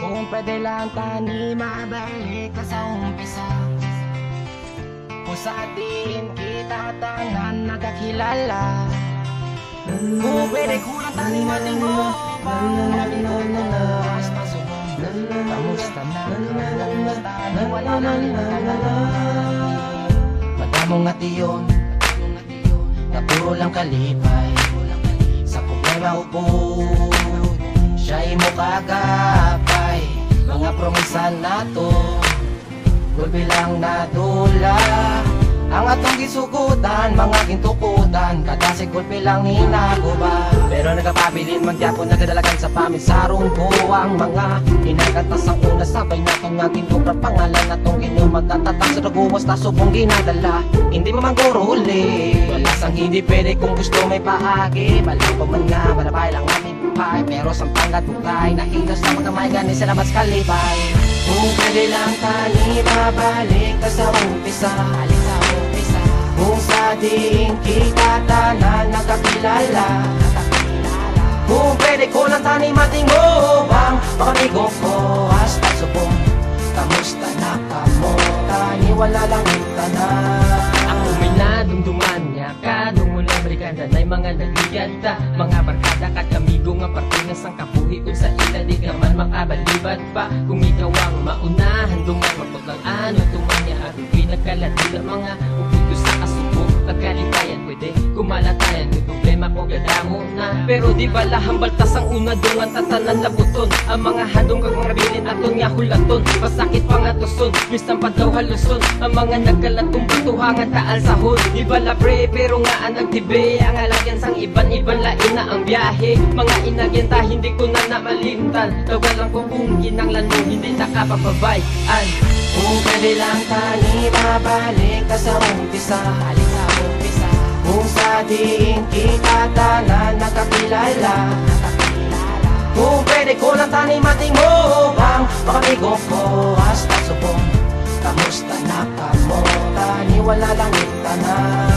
Kung pwede lang tani mabalik ka sa umpisa. Kung sa atin kita tanan nagkakilala. Kung pwede ko lang tani matingo bang malinaw na basta subong. Kamusta na? Tani wala lang madamo nga tiyon na puro lang kalipay. Sa problema upod siya'y mo kagapay. Mga promisa na to gulbi lang nadula. Ang atong gisugutan, mga gintukutan, kada si gulpi lang hinaguba. Pero nagapabilin magyapon nagadalagan sa pamisarong ko. Ang mga inagatas ang una sabay natin nga ginubra pangalan natong ginumagtatatak sa naguwas na subong ginadala. Hindi mo mangguro huli, walasang hindi pwede kung gusto may paagi. Balaw pa man nga, malabay lang natin buhay. Pero sampangad bukay, nahilas na mga may gani sa labas kalipay. Kung pwede lang tani mabalik ka sa umpisa. Kung sa diin kita tanan nagkakilala. Kung pwede ko lang tani matingo bang makamigo ko hasta subong. Kamusta na kamo tani wala lang tanan. Ako may nadumduman niya kadung mula brigada na'y mga nagligada. Mga barkada kat kamigo nga partingas ang kabuhi. Kung sa ila di ka man makabalibad pa. Kung ikaw ang maunahan dungan magpaglang ano tumanya. Abing pinagkaladila mga uputo sa kasubo. Pagkalipayan pwede kumalatayan. May problema ko gadamo na. Pero di ba lahang baltas ang una dungan tatanan labuton. Ang mga handong kag mga bilin aton nga hulaton. Masakit pa nga tuson, mistan pa daw haluson. Ang mga nagkalatong batuhangan taal sahod. Di ba labre pero nga nagtibe. Ang alagyan sang iban-iban lain na ang biyahe. Mga inagyan ta hindi ko na namalimtan. Tawag lang ko kung ginanglan mo hindi nakapapabayan. Kung pwede lang tani mabalik ka sa umpisa. Kung sa diin kita tanan nagkakilala. Kung pwede ko lang tani matingo bang makamigo ko hasta subong. Kamusta na kamo tani wala lang tanan.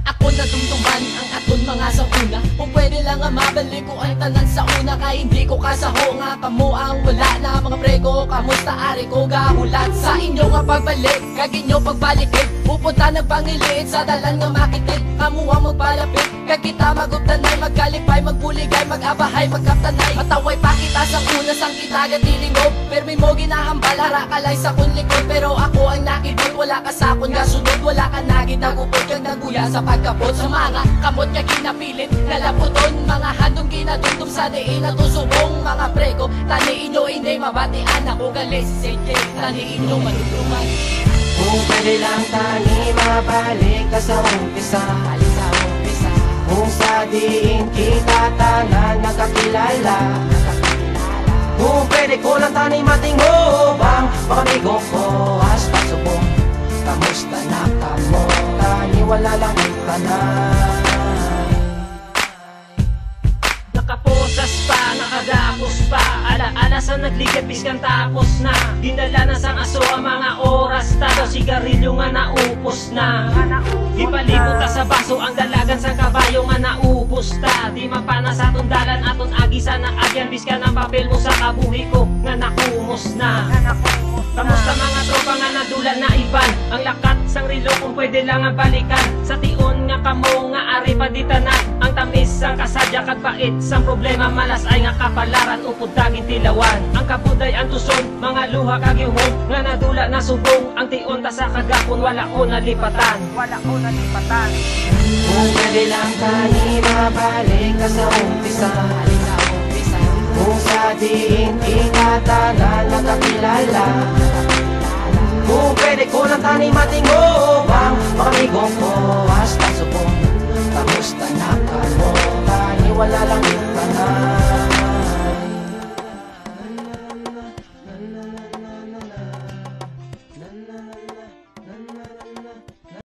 Ako nadumduman ang aton mga sa una. Kung pwede lang nga mabalik ko ang tanan sa una. Kaya hindi ko kasaho nga kamo ang wala na mga prego. Kamusta ari ko gahulat sa inyo nga pagbalik. Kag inyo pagbalikid pupunta nagpangiliit sa dalan nga makitid. Kamu ang magpalapit kag kita maguptanay. Magkalipay, magbuligay, magabahay, magkaptanay. Mataway pa kita sa una sang kita gatilingog. Permi mo ginahambal harakalay sa kun likod. Pero ako ang nakidot wala ka sa kun gasunod. Wala ka nagitagupod kag naguya sa pagkapot. Sa mga kamot nga ginapilit nalaputon. Mga handong ginadumdum sa diin na tusubong. Mga prego taniin nyo hindi mabatian. Ako galis si CJ taniin nyo manutuman. Kung pwede lang tani mabalik ka sa umpisa. Kung sa diin kita tanan nagkakilala. Kung pwede ko lang tani matingo bang makamigo ko hasta subong. Kamusta na kamo tani wala lang tanan. Nakaposas pa, nakagapos pa. Ala-ala sa nagligat biskan tapos na. Dinala na sang aso ang mga oras ta. Daw sigarilyo nga naupos na. Ipalibot ta sa baso ang dalagan sa kabayo nga naubos ta. Di mapana sa aton dalan aton agisa na agyan. Biskan ang papel mo sa kabuhi ko nga nakumos na. Kamusta mga tropa nga nadula na iban. Ang lakat sang rilo kung pwede lang ang balikan. Sa tion nga kamo nga ari pa ditanan. Ang tamis sang kasadya kag pait. Sang problema malas ay nga kapalaran upod taging tilawan. Ang kabuday ang tuson mga luha kag yuhon. Nga nadula na subong ang tion ta sa kagapon. Wala ko nalipatan. Kung pwede lang tani mabalik ka sa umpisa. Kung sa diin kita tanan nagkakilala. Kung pwede ko lang tani matingo bang makamigo ko hasta